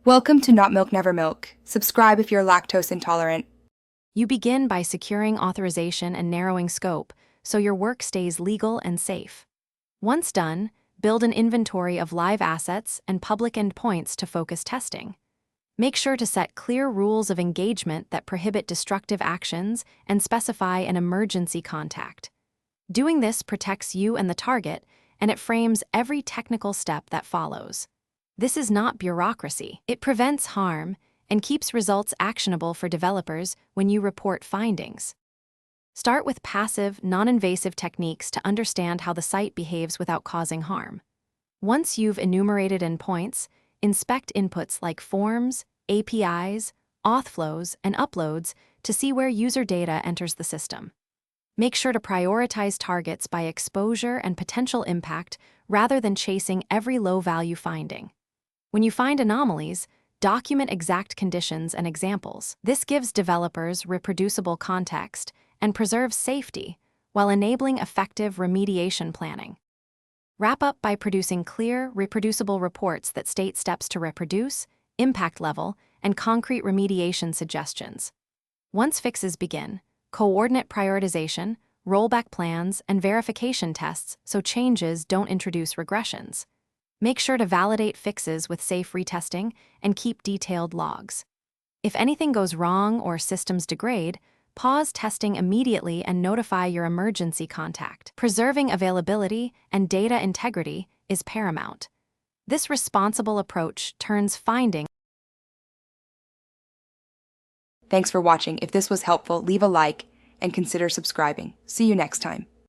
Welcome to Not Milk Never Milk. Subscribe if you're lactose intolerant. You begin by securing authorization and narrowing scope so your work stays legal and safe. Once done, build an inventory of live assets and public endpoints to focus testing. Make sure to set clear rules of engagement that prohibit destructive actions and specify an emergency contact. Doing this protects you and the target, and it frames every technical step that follows. This is not bureaucracy. It prevents harm and keeps results actionable for developers when you report findings. Start with passive, non-invasive techniques to understand how the site behaves without causing harm. Once you've enumerated endpoints, inspect inputs like forms, APIs, auth flows, and uploads to see where user data enters the system. Make sure to prioritize targets by exposure and potential impact rather than chasing every low-value finding. When you find anomalies, document exact conditions and examples. This gives developers reproducible context and preserves safety while enabling effective remediation planning. Wrap up by producing clear, reproducible reports that state steps to reproduce, impact level, and concrete remediation suggestions. Once fixes begin, coordinate prioritization, rollback plans, and verification tests so changes don't introduce regressions. Make sure to validate fixes with safe retesting and keep detailed logs. If anything goes wrong or systems degrade, pause testing immediately and notify your emergency contact. Preserving availability and data integrity is paramount. This responsible approach turns finding. Thanks for watching. If this was helpful, leave a like and consider subscribing. See you next time.